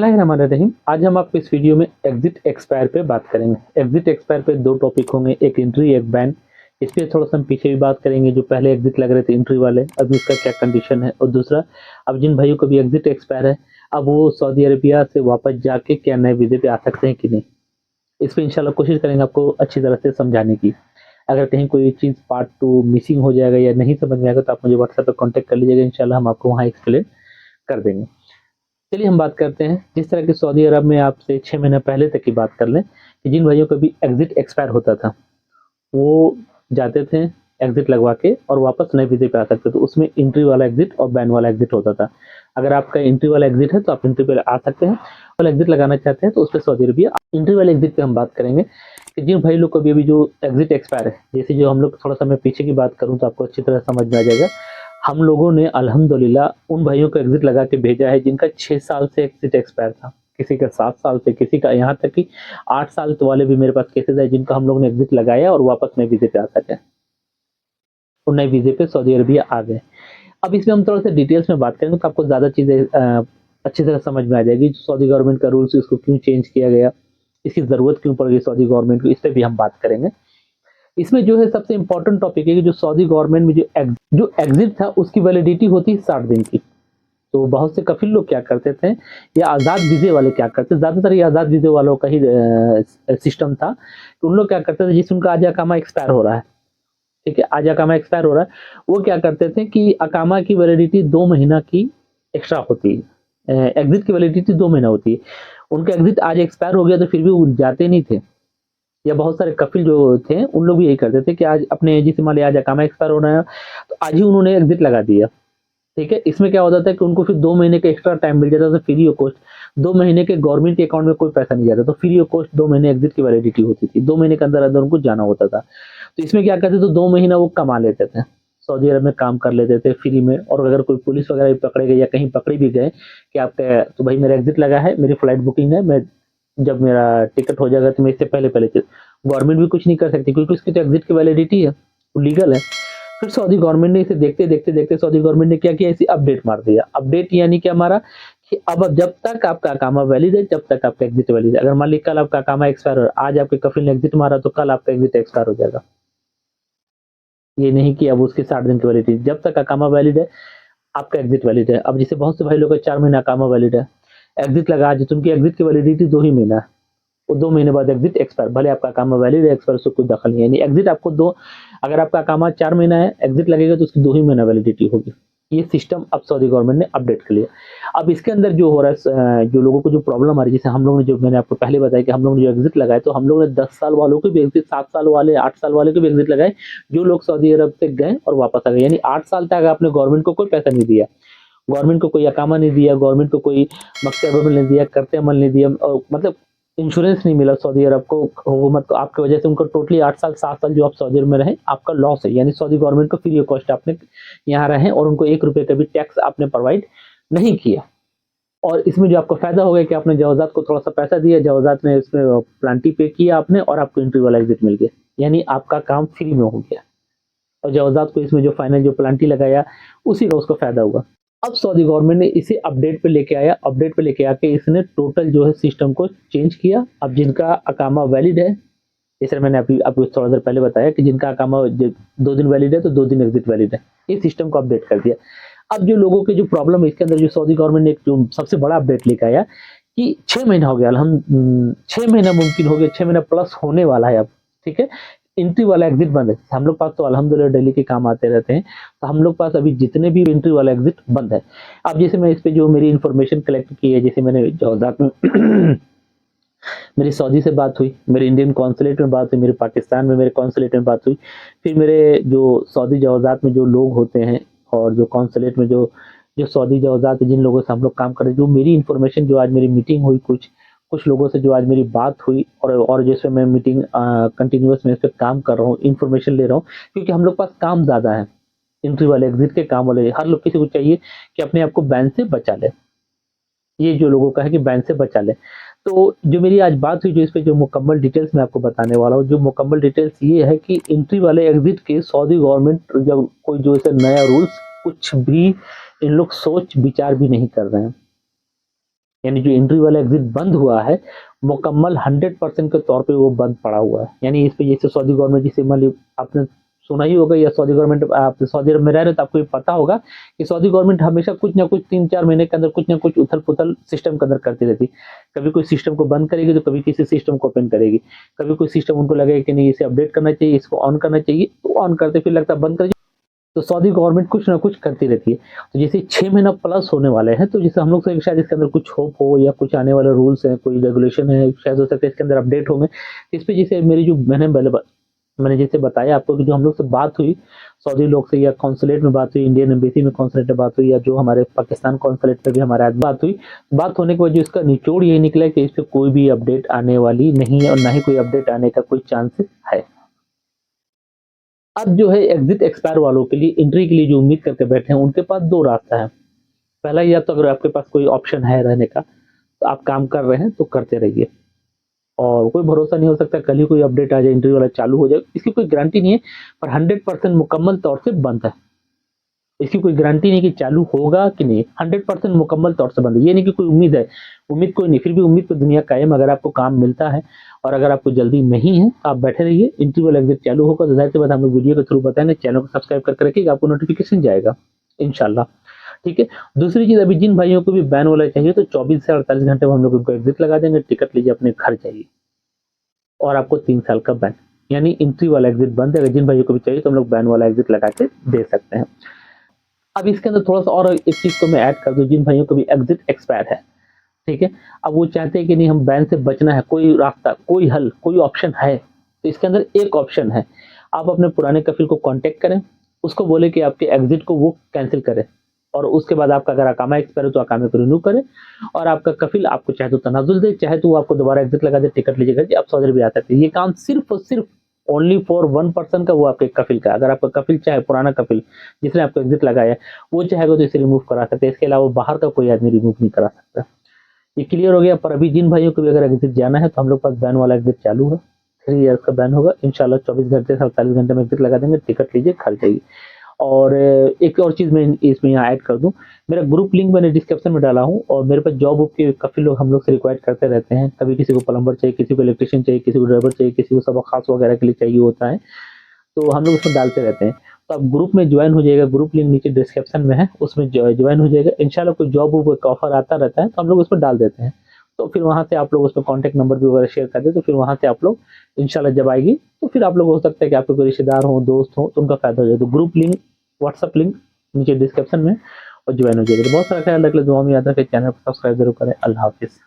बिस्मिल्लाहिर्रहमानिर्रहीम। आज हम आपको इस वीडियो में एग्जिट एक्सपायर पे बात करेंगे। एग्जिट एक्सपायर पे दो टॉपिक होंगे, एक एंट्री एक बैन। इस पे थोड़ा सा हम पीछे भी बात करेंगे, जो पहले एग्जिट लग रहे थे एंट्री वाले, अभी उसका क्या कंडीशन है। और दूसरा, अब जिन भाइयों को भी एग्जिट एक्सपायर है, अब वो सऊदी अरबिया से वापस जाके क्या नए वीज़े पे आ सकते हैं कि नहीं। इस पे इंशाल्लाह कोशिश करेंगे आपको अच्छी तरह से समझाने की। अगर कहीं कोई चीज़ पार्ट 2 मिसिंग हो जाएगा या नहीं समझ में आएगा तो आप मुझे व्हाट्सएप पे कॉन्टैक्ट कर लीजिएगा, इंशाल्लाह हम आपको वहाँ एक्सप्लेन कर देंगे। चलिए हम बात करते हैं, जिस तरह की सऊदी अरब में आपसे 6 महीने पहले तक की बात कर लें कि जिन भाइयों का भी एग्जिट एक्सपायर होता था, वो जाते थे एग्जिट लगवा के और वापस नए वीज़े पे आ सकते थे। उसमें एंट्री वाला एग्जिट और बैन वाला एग्जिट होता था। अगर आपका एंट्री वाला एग्जिट है तो आप एंट्री पे आ सकते हैं, और एग्जिट लगाना चाहते हैं तो उस पे सऊदी अरबिया। एंट्री वाले एग्जिट पे हम बात करेंगे कि जिन भाई लोग को भी अभी जो एग्जिट एक्सपायर है, जैसे जो हम लोग थोड़ा सा मैं पीछे की बात करूँ तो आपको अच्छी तरह समझ में आ जाएगा। हम लोगों ने अल्हम्दुलिल्लाह उन भाइयों को एग्जिट लगा के भेजा है जिनका 6 साल से एग्जिट एक्सपायर था, किसी का 7 साल से, किसी का यहाँ तक कि 8 साल वाले भी मेरे पास केसेस है जिनका हम लोग ने एग्जिट लगाया और वापस नए वीज़े पे आ सके और नए वीज़े पे सऊदी अरबिया आ गए। अब इसमें हम थोड़ा सा डिटेल्स में बात करेंगे तो आपको ज़्यादा चीज़ें अच्छी तरह समझ में आ जाएगी। सऊदी गवर्नमेंट का रूल्स, इसको क्यों चेंज किया गया, इसकी ज़रूरत क्यों पड़ गई सऊदी गवर्नमेंट को, इस पे भी हम बात करेंगे। इसमें जो है सबसे इम्पोर्टेंट टॉपिक है कि जो सऊदी गवर्नमेंट में जो एग्जिट था उसकी वैलिडिटी होती है 60 दिन की। तो बहुत से कफिल लोग क्या करते थे, या आज़ाद वीज़े वाले क्या करते, ज़्यादातर ये आज़ाद वीज़े वालों का ही सिस्टम था कि उन लोग क्या करते थे, जिस उनका आज अकामा एक्सपायर हो रहा है, ठीक है, आज अकामा एक्सपायर हो रहा है, वो क्या करते थे कि अकामा की वैलिडिटी 2 महीना की एक्स्ट्रा होती है, एग्जिट की वैलिडिटी 2 महीना होती है। उनका एग्जिट आज एक्सपायर हो गया तो फिर भी वो जाते नहीं थे, या बहुत सारे कफिल जो थे उन लोग भी यही करते थे कि आज अपने जैसे मान लिया आज अकामा एक्सपायर होना है तो आज ही उन्होंने एग्जिट लगा दिया, ठीक है। इसमें क्या होता था कि उनको फिर 2 महीने का एक्स्ट्रा टाइम मिल जाता था फ्री ऑफ कॉस्ट। 2 महीने के गवर्नमेंट के अकाउंट में कोई पैसा नहीं जाता, तो फ्री ऑफ कॉस्ट 2 महीने एग्जिट की वैलिडिटी होती थी। 2 महीने के अंदर अंदर उनको जाना होता था। तो इसमें क्या करते थे, 2 महीना वो कमा लेते थे, सऊदी अरब में काम कर लेते थे फ्री में। और अगर कोई पुलिस वगैरह भी पकड़े गए या कहीं पकड़े भी गए कि आपका तो भाई मेरा एग्जिट लगा है, मेरी फ्लाइट बुकिंग है, मैं जब मेरा टिकट हो जाएगा तो मैं इससे पहले पहले गवर्नमेंट भी कुछ नहीं कर सकती क्योंकि उसकी तो एग्जिट की वैलिडिटी है, वो लीगल है। फिर सऊदी गवर्नमेंट ने इसे देखते देखते देखते सऊदी गवर्नमेंट ने क्या किया, इसे अपडेट मार दिया। अपडेट यानी क्या मारा कि अब जब तक आपका अकामा वैलिड है जब तक आपका एग्जिट वैलिड है। अगर मान ली कल आपका अकामा एक्सपायर हो, आज आपके कफिल ने एग्जिट मारा तो कल आपका एग्जिट एक्सपायर हो जाएगा। ये नहीं कि अब उसकी 60 दिन की वैलिडिटी, जब तक अकामा वैलिड है आपका एग्जिट वैलिड है। अब जैसे बहुत से भाई लोग का 4 महीना अकामा वैलिड है, एग्जिट लगा आज, तो उनकी एग्जिट की वैलिडिटी 2 ही महीना है। वो 2 महीने बाद एग्जिट एक्सपायर, भले आपका अकामा वैलिड है, एक्सपायर से कोई दखल नहीं है। यानी एग्जिट आपको 2, अगर आपका अकामा 4 महीना है, एग्जिट लगेगा तो उसकी 2 ही महीना वैलिडिटी होगी। ये सिस्टम अब सऊदी गवर्नमेंट ने अपडेट कर लिया। अब इसके अंदर जो हो रहा है, जो लोगों को जो प्रॉब्लम आ रही है, जैसे हम लोग ने, जो मैंने आपको पहले बताया कि हम लोग ने जो एग्जिट लगाए, तो हम लोग ने 10 साल वालों के भी एग्जिट, 7 साल वाले, 8 साल वाले के भी एग्जिट लगाए, जो लोग सऊदी अरब से गए और वापस आ गए। यानी 8 साल तक आपने गवर्नमेंट को कोई पैसा नहीं दिया, गवर्नमेंट को कोई अकामा नहीं दिया, गवर्नमेंट को कोई मकतब अमल नहीं दिया, करते अमल नहीं दिया, और मतलब इंश्योरेंस नहीं मिला सऊदी अरब को हुकूमत को, आपकी वजह से उनको टोटली 8 साल 7 साल जो आप सऊदी अरब में रहे आपका लॉस है। यानी सऊदी गवर्नमेंट को फ्री ऑफ कॉस्ट आपने यहाँ रहे और उनको 1 रुपये का भी टैक्स आपने प्रोवाइड नहीं किया। और इसमें जो आपको फायदा हो गया कि आपने जवाजात को थोड़ा सा पैसा दिया, जवाजात ने इसमें प्लांटी पे किया आपने, और आपको एंट्री वाला एग्जिट मिल गया, यानी आपका काम फ्री में हो गया। और जवाजात को इसमें जो फाइनल जो प्लांटी लगाया उसी का उसको फायदा हुआ। अब सऊदी गवर्नमेंट ने इसे अपडेट पे लेके आया, अपडेट पे लेके आके इसने टोटल जो है सिस्टम को चेंज किया। अब जिनका अकामा वैलिड है, जैसे मैंने अभी आपको थोड़ा देर पहले बताया कि जिनका अकामा 2 दिन वैलिड है तो 2 दिन एग्जिट वैलिड है, इस सिस्टम को अपडेट कर दिया। अब जो लोगों के जो प्रॉब्लम है इसके अंदर, जो सऊदी गवर्नमेंट ने एक जो सबसे बड़ा अपडेट लेके आया कि 6 महीना हो गया, हम 6 महीना मुमकिन हो गया, 6 महीना प्लस होने वाला है अब, ठीक है। एंट्री वाला एग्जिट बंद है। हम लोग पास तो अल्हम्दुलिल्लाह डेली के काम आते रहते हैं, तो हम लोग पास अभी जितने भी एंट्री वाला एग्जिट बंद है। अब जैसे मैं इस पे जो मेरी इन्फॉर्मेशन कलेक्ट की है, जैसे मैंने जवाजात में मेरी सऊदी से बात हुई, मेरे इंडियन कॉन्सुलेट में बात हुई, मेरे पाकिस्तान में मेरे कॉन्सुलेट में बात हुई, फिर मेरे जो सऊदी जवाजात में जो लोग होते हैं और जो कॉन्सुलेट में जो जो सऊदी जवाजात जिन लोगों से हम लोग काम कर रहे हैं, जो मेरी इन्फॉर्मेशन, जो आज मेरी मीटिंग हुई कुछ कुछ लोगों से, जो आज मेरी बात हुई, और जैसे मैं मीटिंग कंटिन्यूअस में इस पे काम कर रहा हूँ, इन्फॉर्मेशन ले रहा हूँ, क्योंकि हम लोग पास काम ज़्यादा है। एंट्री वाले एग्जिट के काम वाले हर लोग, किसी को चाहिए कि अपने आप को बैन से बचा ले। ये जो लोगों का है कि बैन से बचा ले। तो जो मेरी आज बात हुई, जो इस पे जो मुकम्मल डिटेल्स मैं आपको बताने वाला हूँ, जो मुकम्मल डिटेल्स ये है कि एंट्री वाले एग्जिट के सऊदी गवर्नमेंट जब कोई जो ऐसा नया रूल्स कुछ भी इन लोग सोच विचार भी नहीं कर रहे हैं। यानी जो एंट्री वाला एग्जिट बंद हुआ है मुकम्मल 100% के तौर पे वो बंद पड़ा हुआ है। यानी इस पे जैसे सऊदी गवर्नमेंट, जैसे मान ली आपने सुना ही होगा, या सऊदी गवर्नमेंट, आप सऊदी अरब में रह रहे हो तो आपको ये पता होगा कि सऊदी गवर्नमेंट हमेशा कुछ ना कुछ 3-4 महीने के अंदर कुछ ना कुछ उथल पुथल सिस्टम के अंदर करती रहती। कभी कोई सिस्टम को बंद करेगी तो कभी किसी सिस्टम को ओपन करेगी, कभी कोई सिस्टम उनको लगेगा कि नहीं इसे अपडेट करना चाहिए, इसको ऑन करना चाहिए, तो ऑन करते फिर लगता है बंद कर। तो सऊदी गवर्नमेंट कुछ ना कुछ करती रहती है। तो जैसे 6 महीना प्लस होने वाले हैं, तो जैसे हम लोग से शायद इसके अंदर कुछ होप हो, या कुछ आने वाले रूल्स हैं, कोई रेगुलेशन है, शायद हो सकता है इसके अंदर अपडेट होंगे। इस पे जैसे मेरी जो मैंने जैसे बताया आपको कि जो हम लोग से बात हुई सऊदी लोग से, या कॉन्सुलेट में बात हुई, इंडियन एम्बेसी में कॉन्सुलेट में बात हुई, या जो हमारे पाकिस्तान कॉन्सुलेट पे भी हमारे आज बात हुई, बात होने के बाद जो इसका निचोड़ यही निकला कि इस पे कोई भी अपडेट आने वाली नहीं है, और ना ही कोई अपडेट आने का कोई चांसेस है। अब जो है एग्जिट एक्सपायर वालों के लिए, एंट्री के लिए जो उम्मीद करके बैठे हैं, उनके पास 2 रास्ता है। पहला, या तो अगर आपके पास कोई ऑप्शन है रहने का, तो आप काम कर रहे हैं तो करते रहिए, और कोई भरोसा नहीं हो सकता कल ही कोई अपडेट आ जाए, एंट्री वाला चालू हो जाए, इसकी कोई गारंटी नहीं है। पर 100% मुकम्मल तौर से बंद है, इसकी कोई गारंटी नहीं कि चालू होगा कि नहीं, 100% मुकम्मल तौर से बंद है। ये नहीं कि कोई उम्मीद है, उम्मीद कोई नहीं, फिर भी उम्मीद पे दुनिया कायम। अगर आपको काम मिलता है और अगर आपको जल्दी नहीं है, आप बैठे रहिए, एंट्री वाला एग्जिट चालू होगा तो जाहिर सी बात हम लोग वीडियो के थ्रू बताएंगे। चैनल को सब्सक्राइब करके रखिएगा, आपको नोटिफिकेशन जाएगा इंशाल्लाह। ठीक है। दूसरी चीज, अभी जिन भाइयों को भी बैन वाला चाहिए तो 24 से 48 घंटे में हम लोग उनको एग्जिट लगा देंगे, टिकट लीजिए, अपने घर जाइए, और आपको 3 साल का बैन, यानी एंट्री वाला एग्जिट बंद है। जिन भाइयों को भी चाहिए तो हम लोग बैन वाला एग्जिट लगा के दे सकते हैं। अब इसके अंदर थोड़ा सा और एक चीज को मैं ऐड कर दूं, जिन भाइयों को भी एग्जिट एक्सपायर है, ठीक है, अब वो चाहते हैं कि नहीं हम बैन से बचना है, कोई रास्ता, कोई हल, कोई ऑप्शन है, तो इसके अंदर एक ऑप्शन है। आप अपने पुराने कफिल को कांटेक्ट करें, उसको बोले कि आपके एग्जिट को वो कैंसिल करे, और उसके बाद आपका अगर अकामा एक्सपायर हो तो अकामे को रिन्यू करे, और आपका कफिल आपको चाहे तो तनाजुल दे, चाहे तो वो आपको दोबारा एग्जिट लगा दे, टिकट लीजिएगा जी, आप सऊदी अरब आ सकते हैं। ये काम सिर्फ और सिर्फ ओनली फॉर 1 पर्सन का, वो आपके कफिल का। अगर आपका कफिल चाहे, पुराना कफिल जिसने आपको एग्जिट लगाया है, वो चाहेगा तो इसे रिमूव करा सकते हैं, इसके अलावा बाहर का कोई आदमी रिमूव नहीं करा सकता। ये क्लियर हो गया। पर अभी जिन भाइयों को भी अगर एग्जिट जाना है तो हम लोग पास बैन वाला एग्जिट चालू है, 3 ईयर्स का बैन होगा इंशाल्लाह। 24 घंटे से 48 घंटे में एग्जिट लगा देंगे, टिकट लीजिए, घर जाइए। और एक और चीज मैं इसमें यहाँ ऐड कर दूं, मेरा ग्रुप लिंक मैंने डिस्क्रिप्शन में डाला हूँ, और मेरे पास जॉब के काफी लोग हम लोग से रिक्वायर्ड करते रहते हैं। कभी किसी को प्लम्बर चाहिए, किसी को इलेक्ट्रिशियन चाहिए, किसी को ड्राइवर चाहिए, किसी को सबक खास वगैरह के लिए चाहिए होता है, तो हम लोग उसमें डालते रहते हैं। तो आप ग्रुप में ज्वाइन हो जाएगा, ग्रुप लिंक नीचे डिस्क्रिप्शन में है, उसमें ज्वाइन हो जाएगा। इंशाल्लाह कोई जॉब का ऑफर आता रहता है तो हम लोग उसमें डाल देते हैं, तो फिर वहां से आप लोग उसमें कॉन्टैक्ट नंबर भी वगैरह शेयर कर दे, तो फिर वहां से आप लोग इंशाल्लाह जब आएगी तो फिर आप लोग, हो सकता है कि आपके कोई रिश्तेदार हो, दोस्त हो, तो उनका फायदा हो जाए। तो ग्रुप लिंक, व्हाट्सएप लिंक नीचे डिस्क्रिप्शन में, और ज्वाइन हो जाएगा। तो बहुत सारा ख्याल रख ले, दुआ में याद रखें, चैनल को सब्सक्राइब जरूर करें। अल्लाह हाफिज़।